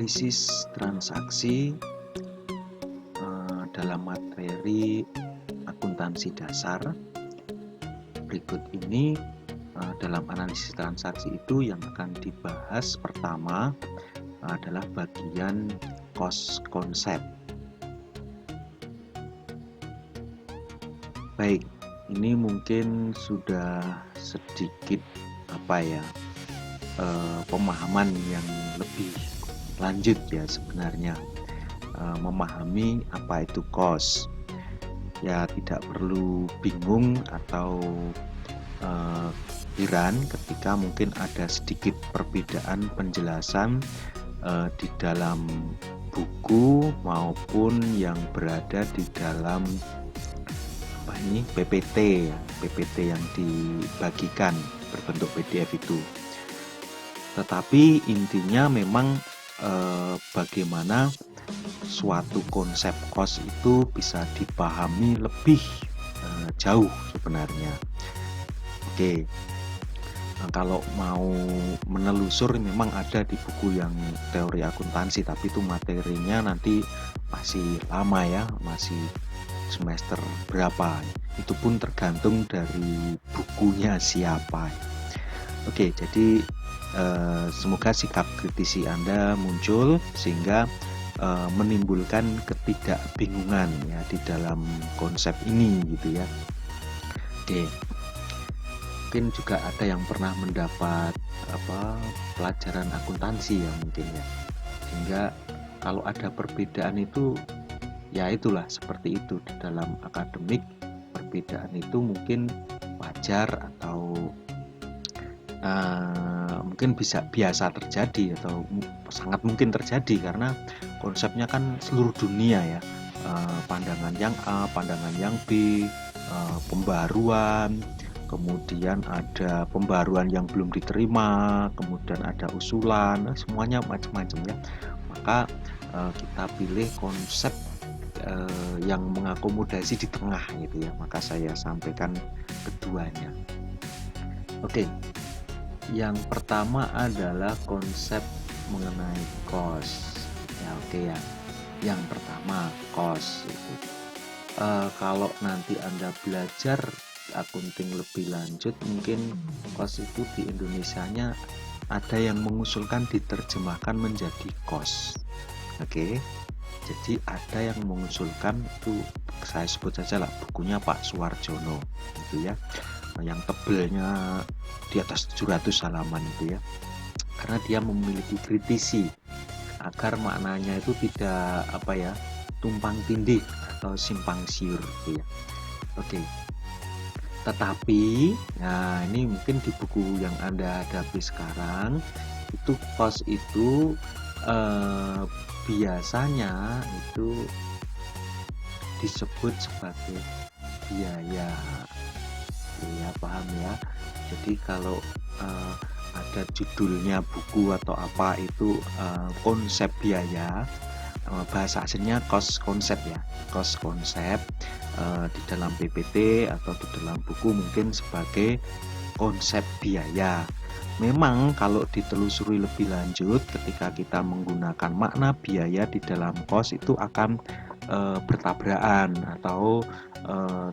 Analisis transaksi dalam materi akuntansi dasar. Berikut ini dalam analisis transaksi itu yang akan dibahas pertama adalah bagian cost concept. Baik, ini mungkin sudah sedikit pemahaman yang lebih lanjut ya sebenarnya, memahami apa itu cost. Ya tidak perlu bingung atau heran ketika mungkin ada sedikit perbedaan penjelasan di dalam buku maupun yang berada di dalam PPT ya, PPT yang dibagikan berbentuk PDF itu. Tetapi intinya memang bagaimana suatu konsep cost itu bisa dipahami lebih jauh sebenarnya. Oke, kalau mau menelusur memang ada di buku yang teori akuntansi, tapi itu materinya nanti masih lama ya, masih semester berapa. Itu pun tergantung dari bukunya siapa. Oke, jadi semoga sikap kritisi Anda muncul sehingga menimbulkan ketidakbingungan ya di dalam konsep ini gitu ya. Oke. Mungkin juga ada yang pernah mendapat pelajaran akuntansi ya mungkin ya. Sehingga kalau ada perbedaan itu ya itulah seperti itu di dalam akademik, perbedaan itu mungkin wajar atau mungkin bisa biasa terjadi atau sangat mungkin terjadi karena konsepnya kan seluruh dunia ya, pandangan yang A, pandangan yang B, pembaruan, kemudian ada pembaruan yang belum diterima, kemudian ada usulan, semuanya macam-macam ya. Maka kita pilih konsep yang mengakomodasi di tengah gitu ya. Maka saya sampaikan keduanya. Oke. Yang pertama adalah konsep mengenai cost. Ya oke ya. Yang pertama cost itu. Kalau nanti Anda belajar akunting lebih lanjut, mungkin cost itu di Indonesianya ada yang mengusulkan diterjemahkan menjadi cost. Oke. Jadi ada yang mengusulkan itu, saya sebut saja lah bukunya Pak Suwarjono gitu ya, yang tebelnya di atas 700 halaman itu ya, karena dia memiliki kritisi agar maknanya itu tidak tumpang tindih atau simpang siur gitu ya. Oke. Tetapi nah ini mungkin di buku yang Anda hadapi sekarang itu cost itu biasanya itu disebut sebagai biaya. Ya paham ya. Jadi kalau ada judulnya buku atau apa itu konsep biaya, bahasa aslinya cost concept ya, cost concept di dalam PPT atau di dalam buku mungkin sebagai konsep biaya. Memang kalau ditelusuri lebih lanjut ketika kita menggunakan makna biaya di dalam cost itu akan bertabrakan atau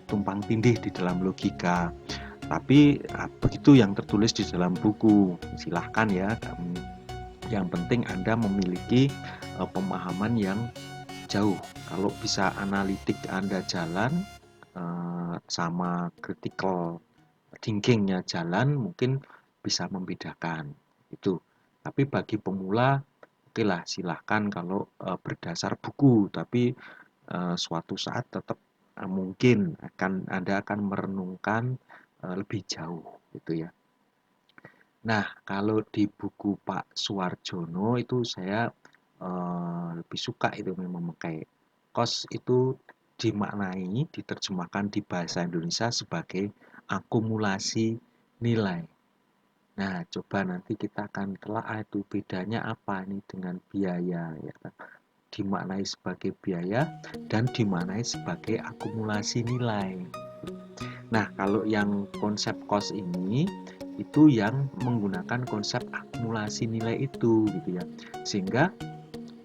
tumpang tindih di dalam logika. Tapi begitu yang tertulis di dalam buku. Silahkan ya. Yang penting Anda memiliki pemahaman yang jauh. Kalau bisa analitik Anda jalan sama critical thinkingnya jalan, mungkin bisa membedakan itu. Tapi bagi pemula, oke lah silahkan kalau berdasar buku. Tapi suatu saat tetap mungkin Anda akan merenungkan lebih jauh gitu ya. Nah, kalau di buku Pak Suwarjono itu saya lebih suka itu memang memakai cost itu dimaknai, diterjemahkan di bahasa Indonesia sebagai akumulasi nilai. Nah, coba nanti kita akan telah itu bedanya apa nih dengan biaya ya kan. Dimaknai sebagai biaya dan dimaknai sebagai akumulasi nilai. Nah, kalau yang konsep cost ini itu yang menggunakan konsep akumulasi nilai itu gitu ya. Sehingga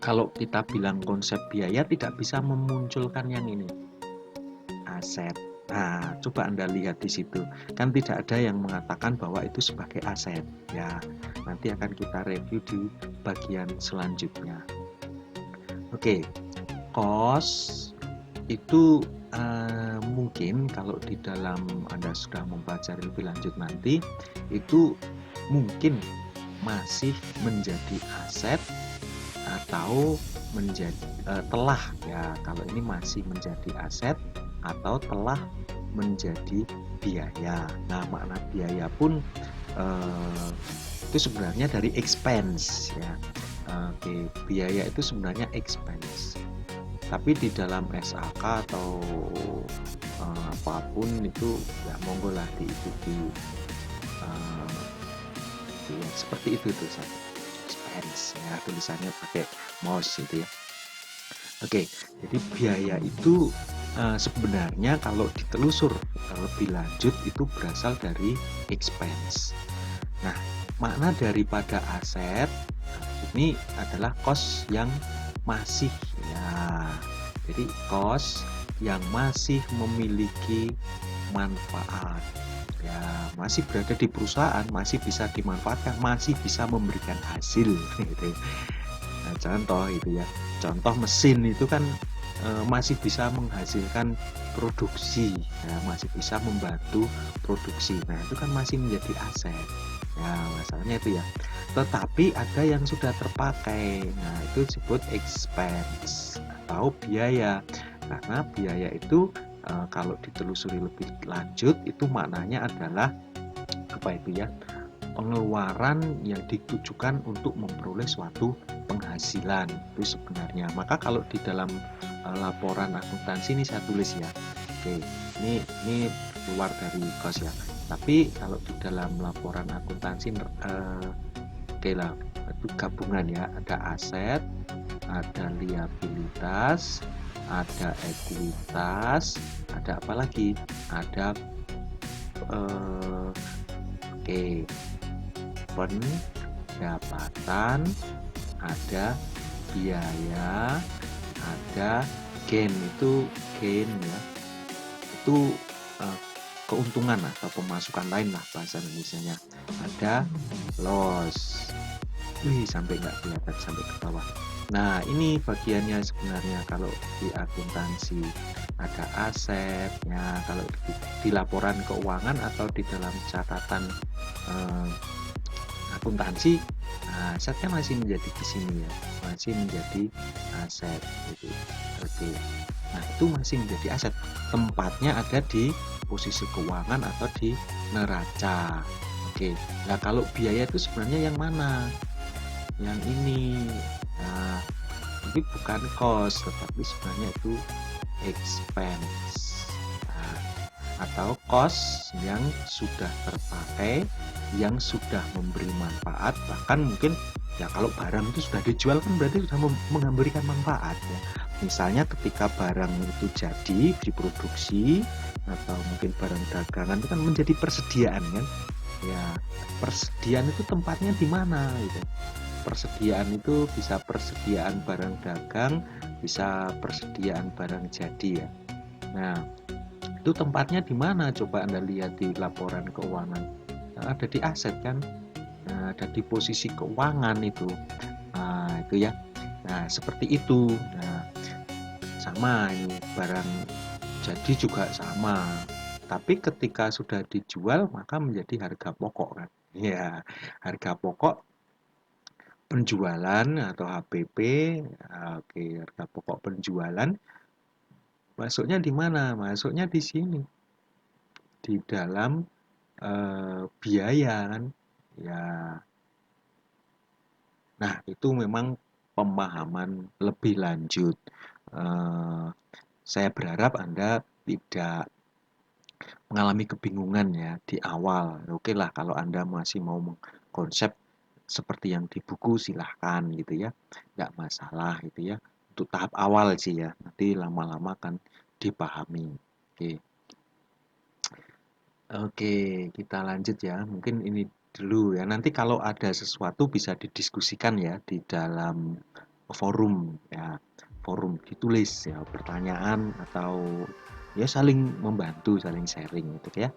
kalau kita bilang konsep biaya tidak bisa memunculkan yang ini, aset. Nah, coba Anda lihat di situ. Kan tidak ada yang mengatakan bahwa itu sebagai aset. Ya, nanti akan kita review di bagian selanjutnya. Oke, cost itu mungkin kalau di dalam Anda sudah mempelajari lebih lanjut nanti, itu mungkin masih menjadi aset atau telah, ya kalau ini masih menjadi aset atau telah menjadi biaya. Nah, makna biaya pun itu sebenarnya dari expense ya. Oke, biaya itu sebenarnya expense. Tapi di dalam SAK atau apapun itu ya monggo lah diikuti ya, seperti itu tulisannya expense ya, tulisannya pakai mouse itu ya. Oke, jadi biaya itu sebenarnya kalau ditelusur lebih lanjut itu berasal dari expense. Nah, makna daripada aset ini adalah cost yang masih ya. Jadi cost yang masih memiliki manfaat. Ya, masih berada di perusahaan, masih bisa dimanfaatkan, masih bisa memberikan hasil gitu. Nah, contoh itu ya. Contoh mesin itu kan masih bisa menghasilkan produksi, ya, masih bisa membantu produksi. Nah, itu kan masih menjadi aset. Ya, masalahnya itu ya. Tetapi ada yang sudah terpakai. Nah, itu disebut expense atau biaya. Karena biaya itu kalau ditelusuri lebih lanjut itu maknanya adalah apa itu ya? Pengeluaran yang ditujukan untuk memperoleh suatu penghasilan itu sebenarnya. Maka kalau di dalam laporan akuntansi ini saya tulis ya. Oke, ini keluar dari kos ya. Tapi kalau di dalam laporan akuntansi oke lah, itu gabungan ya. Ada aset, ada liabilitas, ada ekuitas, ada apa lagi? Ada oke, pendapatan, ada biaya, ada gain. Itu gain ya, itu keuntungan atau pemasukan lain lah bahasa Indonesianya. Ada loss. Wih, sampai nggak kelihatan sampai ke bawah. Nah, ini bagiannya sebenarnya kalau di akuntansi ada aset ya, kalau di laporan keuangan atau di dalam catatan akuntansi, nah, asetnya masih menjadi di sini ya, masih menjadi aset gitu. Oke. Nah, itu masih menjadi aset. Tempatnya ada di posisi keuangan atau di neraca. Oke. Nah, kalau biaya itu sebenarnya yang mana? Yang ini. Nah, ini bukan cost, tetapi sebenarnya itu expense. Nah, atau cost yang sudah terpakai, yang sudah memberi manfaat, bahkan mungkin ya kalau barang itu sudah dijual kan berarti sudah memberikan manfaat ya. Misalnya ketika barang itu jadi diproduksi atau mungkin barang dagangan itu kan menjadi persediaan kan. Ya, persediaan itu tempatnya di mana gitu. Persediaan itu bisa persediaan barang dagang, bisa persediaan barang jadi ya. Nah, itu tempatnya di mana? Coba Anda lihat di laporan keuangan. Nah, ada di aset kan? Nah, ada di posisi keuangan itu. Nah, itu ya. Nah, seperti itu. Nah, sama ini barang jadi juga sama. Tapi ketika sudah dijual maka menjadi harga pokok kan. Ya, harga pokok penjualan atau HPP. Oke, harga pokok penjualan masuknya di mana? Masuknya di sini. Di dalam biaya kan. Ya. Nah, itu memang pemahaman lebih lanjut. Saya berharap Anda tidak mengalami kebingungan ya di awal. Oke lah kalau Anda masih mau konsep seperti yang di buku silahkan gitu ya. Nggak masalah gitu ya. Untuk tahap awal sih ya. Nanti lama-lama kan dipahami. Oke. Oke, kita lanjut ya. Mungkin ini dulu ya. Nanti kalau ada sesuatu bisa didiskusikan ya di dalam forum ya, forum ditulis ya pertanyaan atau ya saling membantu, saling sharing gitu ya.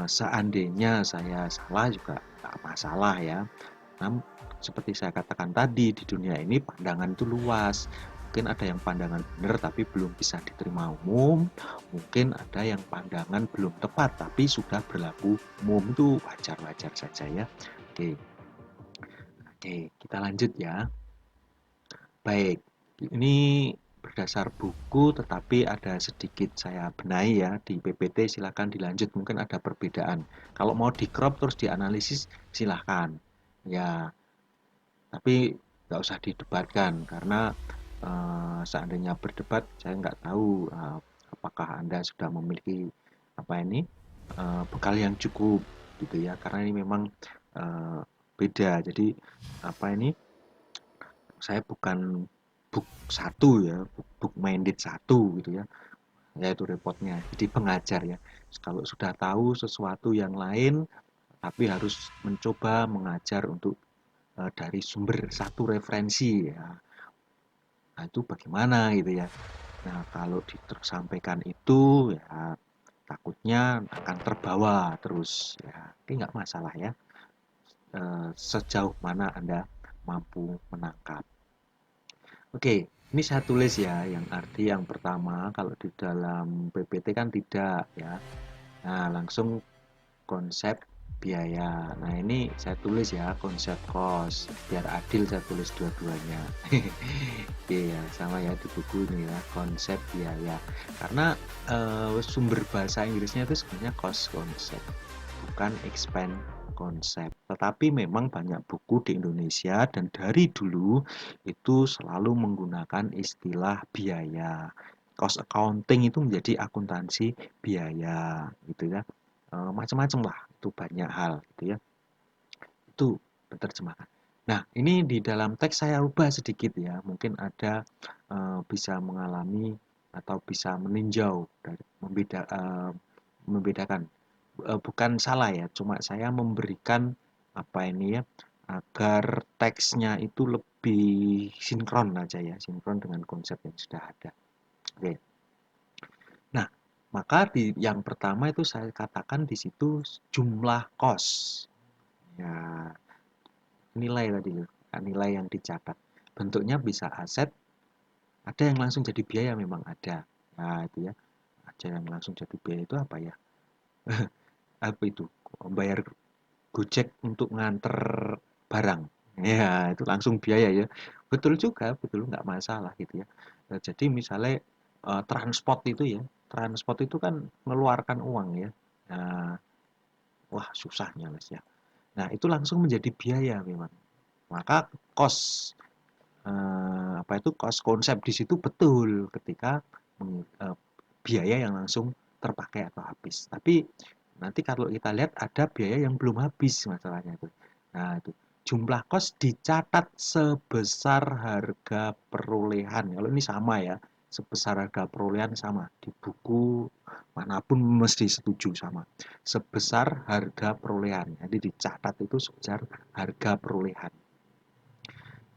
Seandainya saya salah juga nggak masalah ya. Nah, seperti saya katakan tadi, di dunia ini pandangan itu luas. Mungkin ada yang pandangan benar tapi belum bisa diterima umum. Mungkin ada yang pandangan belum tepat tapi sudah berlaku umum, itu wajar-wajar saja ya. Oke, oke, kita lanjut ya. Baik, ini berdasar buku tetapi ada sedikit saya benahi ya di PPT, silakan dilanjut, mungkin ada perbedaan. Kalau mau di crop terus dianalisis silahkan. Ya, tapi nggak usah didebatkan karena seandainya berdebat saya nggak tahu apakah Anda sudah memiliki apa ini bekal yang cukup gitu ya, karena ini memang eh, beda. Jadi apa ini, saya bukan book satu ya, book minded satu gitu ya, yaitu repotnya jadi pengajar ya. Kalau sudah tahu sesuatu yang lain tapi harus mencoba mengajar untuk dari sumber satu referensi ya. Nah, itu bagaimana gitu ya. Nah, kalau disampaikan itu ya takutnya akan terbawa terus ya. Tapi nggak masalah ya. Sejauh mana Anda mampu menangkap. Oke, ini saya tulis ya yang arti yang pertama, kalau di dalam PPT kan tidak ya. Nah, langsung konsep biaya. Nah, ini saya tulis ya konsep cost biar adil, saya tulis dua-duanya. Iya, sama ya di buku ini ya, konsep biaya. Karena sumber bahasa Inggrisnya itu sebenarnya cost konsep, bukan expand konsep. Tetapi memang banyak buku di Indonesia dan dari dulu itu selalu menggunakan istilah biaya. Cost accounting itu menjadi akuntansi biaya gitu ya. Macam-macam lah, itu banyak hal gitu ya. Itu penerjemahan. Nah, ini di dalam teks saya ubah sedikit ya. Mungkin ada bisa mengalami atau bisa meninjau dari membedakan. Bukan salah ya, cuma saya memberikan apa ini ya, agar teksnya itu lebih sinkron aja ya, sinkron dengan konsep yang sudah ada. Oke. Nah, maka di yang pertama itu saya katakan di situ jumlah kos. Ya, nilai tadi loh, nilai yang dicatat. Bentuknya bisa aset, ada yang langsung jadi biaya memang ada. Nah, itu ya. Ada yang langsung jadi biaya itu apa ya? Apa itu? Bayar Gojek untuk nganter barang. Ya, itu langsung biaya ya. Betul juga, betul nggak masalah gitu ya. Nah, jadi misalnya transport itu ya, transport itu kan mengeluarkan uang ya. Nah, wah susahnya mas ya. Nah, itu langsung menjadi biaya memang. Maka kos apa itu kos konsep di situ betul ketika biaya yang langsung terpakai atau habis. Tapi nanti kalau kita lihat ada biaya yang belum habis masalahnya itu. Nah, itu jumlah kos dicatat sebesar harga perolehan. Kalau ini sama ya, sebesar harga perolehan sama di buku manapun mesti setuju sama. Sebesar harga perolehan. Jadi dicatat itu sebesar harga perolehan.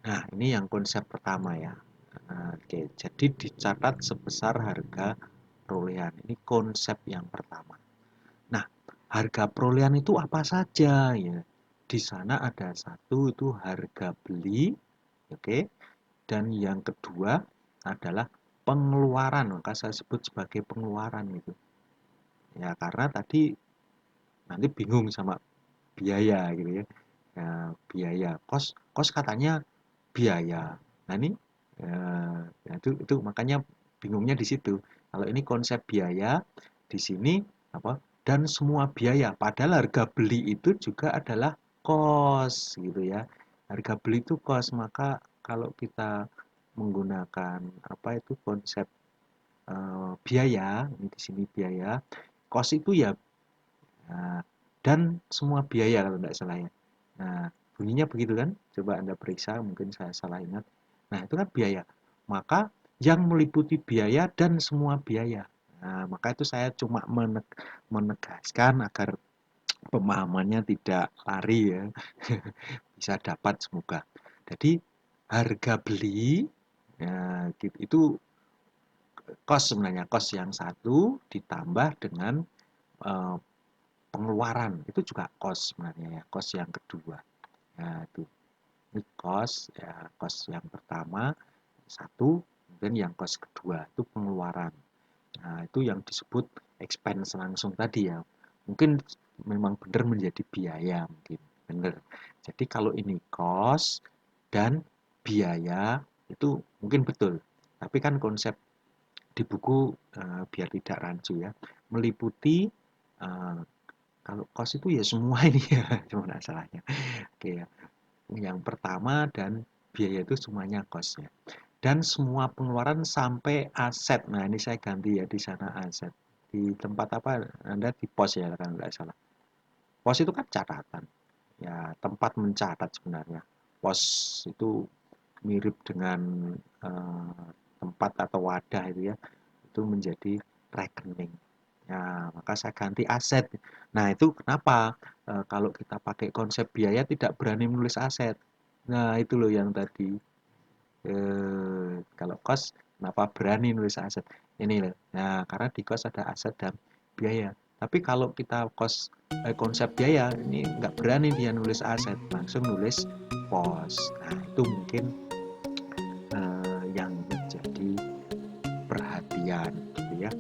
Nah, ini yang konsep pertama ya. Nah, oke, jadi dicatat sebesar harga perolehan. Ini konsep yang pertama. Nah, harga perolehan itu apa saja ya? Di sana ada satu itu harga beli, oke. Dan yang kedua adalah pengeluaran, maka saya sebut sebagai pengeluaran itu. Ya, karena tadi nanti bingung sama biaya gitu ya. Ya, biaya, kos katanya biaya. Nah, ini ya itu makanya bingungnya di situ. Kalau ini konsep biaya, di sini apa? Dan semua biaya. Padahal harga beli itu juga adalah kos gitu ya. Harga beli itu kos, maka kalau kita menggunakan apa itu konsep biaya, ini di sini biaya, kos itu ya dan semua biaya kalau tidak salah ya. Nah, bunyinya begitu kan? Coba Anda periksa, mungkin saya salah ingat. Nah, itu kan biaya. Maka yang meliputi biaya dan semua biaya. Nah, maka itu saya cuma menegaskan agar pemahamannya tidak lari ya. Bisa dapat semoga. Jadi harga beli, nah, itu cost sebenarnya, cost yang satu ditambah dengan eh, pengeluaran, itu juga cost sebenarnya ya, cost yang kedua. Nah, itu ini cost ya, cost yang pertama satu, kemudian yang cost kedua itu pengeluaran. Nah, itu yang disebut expense langsung tadi ya. Mungkin memang benar menjadi biaya, mungkin benar. Jadi kalau ini cost dan biaya itu mungkin betul. Tapi kan konsep di buku biar tidak rancu ya, meliputi uh, kalau cost itu ya semua ini ya, cuma masalahnya. Oke ya. Yang pertama dan biaya itu semuanya cost ya. Dan semua pengeluaran sampai aset. Nah, ini saya ganti ya di sana aset. Di tempat apa? Anda di pos ya kan nggak salah. Pos itu kan catatan. Ya, tempat mencatat sebenarnya. Pos itu mirip dengan tempat atau wadah itu ya. Itu menjadi rekening. Ya, maka saya ganti aset. Nah, itu kenapa kalau kita pakai konsep biaya tidak berani menulis aset. Nah, itu loh yang tadi. Kalau kos, kenapa berani nulis aset? Ini loh. Nah, karena di kos ada aset dan biaya. Tapi kalau kita konsep biaya, ini nggak berani dia nulis aset, langsung nulis pos. Nah, itu mungkin yang menjadi perhatian, gitu ya.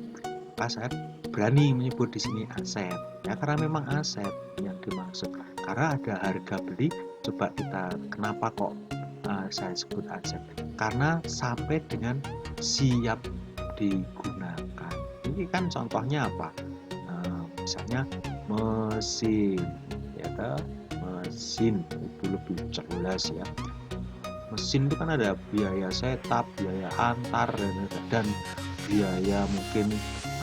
Pas saya berani menyebut di sini aset, ya karena memang aset yang dimaksud. Karena ada harga beli, coba kita kenapa kok saya sebut aset? Karena sampai dengan siap digunakan. Ini kan contohnya apa? Misalnya mesin, ya kan? Mesin itu lebih jelas ya. Mesin itu kan ada biaya setup, biaya antar dan biaya mungkin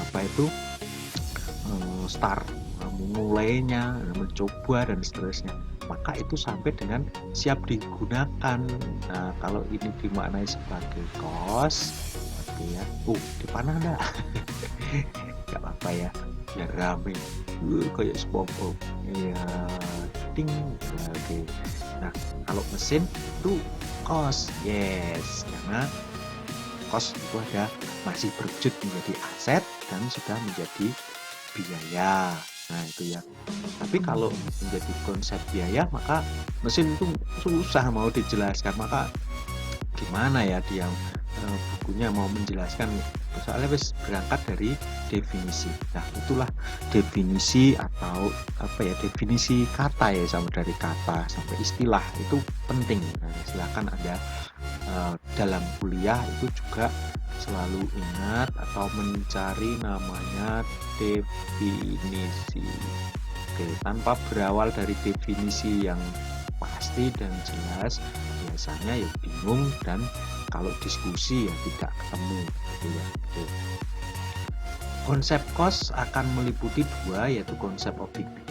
apa itu start memulainya, mencoba dan seterusnya. Maka itu sampai dengan siap digunakan. Nah, kalau ini dimaknai sebagai cost, oke ya. Dipanah enggak? Enggak apa-apa ya. Biar rame. Kayak SpongeBob. Iya, ting. Ya, oke. Nah, kalau mesin itu cost, yes, karena cost itu ada masih berwujud menjadi aset dan sudah menjadi biaya. Nah, itu ya. Tapi kalau menjadi konsep biaya, maka mesin itu susah mau dijelaskan. Maka gimana ya dia bukunya mau menjelaskan, soalnya wis berangkat dari definisi. Nah, itulah definisi atau apa ya, definisi kata ya, sama dari kata sampai istilah itu penting. Nah, silakan Anda dalam kuliah itu juga selalu ingat atau mencari namanya definisi. Oke, tanpa berawal dari definisi yang pasti dan jelas, biasanya ya bingung dan kalau diskusi ya tidak ketemu gitu ya. Oke. Konsep cost akan meliputi dua, yaitu konsep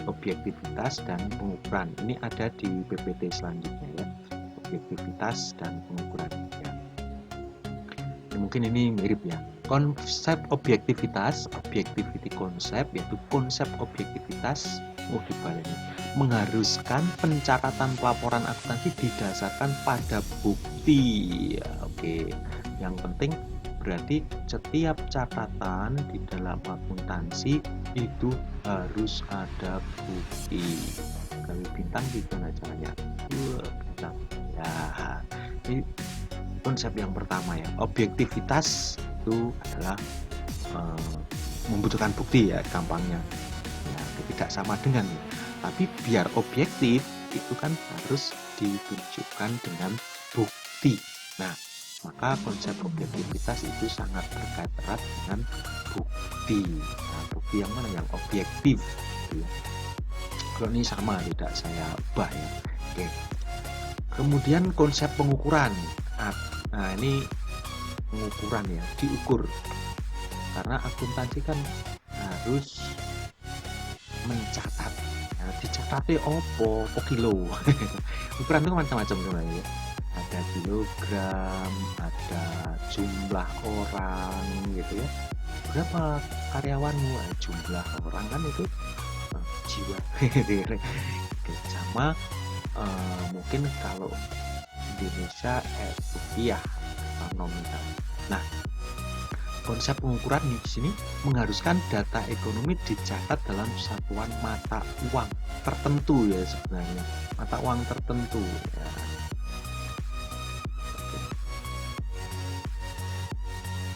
objektivitas dan pengukuran. Ini ada di PPT selanjutnya ya, objektivitas dan pengukuran ya. Mungkin ini mirip ya. Konsep objektivitas, objectivity konsep, yaitu konsep objektivitas dibalik mengharuskan pencatatan pelaporan akuntansi didasarkan pada bukti. Ya, oke. Yang penting berarti setiap catatan di dalam akuntansi itu harus ada bukti. Kalau bintang gimana caranya? Bintang. Ya, ini konsep yang pertama ya. Objektivitas itu adalah membutuhkan bukti ya, gampangnya. Ya, tidak sama dengan ya. Tapi biar objektif itu kan harus ditunjukkan dengan bukti. Nah, maka konsep objektivitas itu sangat terkait erat dengan bukti. Nah, bukti yang mana? Yang objektif. Gitu ya. Kalau ini sama, tidak saya ubah ya. Oke. Kemudian konsep pengukuran. Nah, ini pengukuran ya, diukur. Karena akuntansi kan harus mencatat. Nah, dicatatnya opo kilo. Ukuran itu macam-macam sebenarnya. Ada kilogram, ada jumlah orang gitu ya. Berapa karyawanmu? Jumlah orang kan itu jiwa. Sama mungkin kalau Indonesia rupiah atau nominal. Nah, konsep pengukuran di sini mengharuskan data ekonomi dicatat dalam satuan mata uang tertentu ya sebenarnya, mata uang tertentu ya. Oke.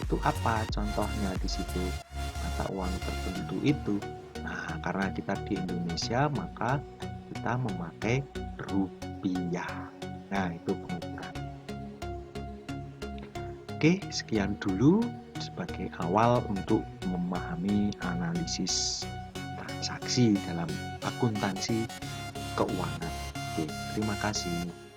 Itu apa contohnya di situ mata uang tertentu itu? Nah, karena kita di Indonesia maka kita memakai rupiah. Nah, itu pengukuran. Oke, sekian dulu sebagai awal untuk memahami analisis transaksi dalam akuntansi keuangan. Oke, terima kasih.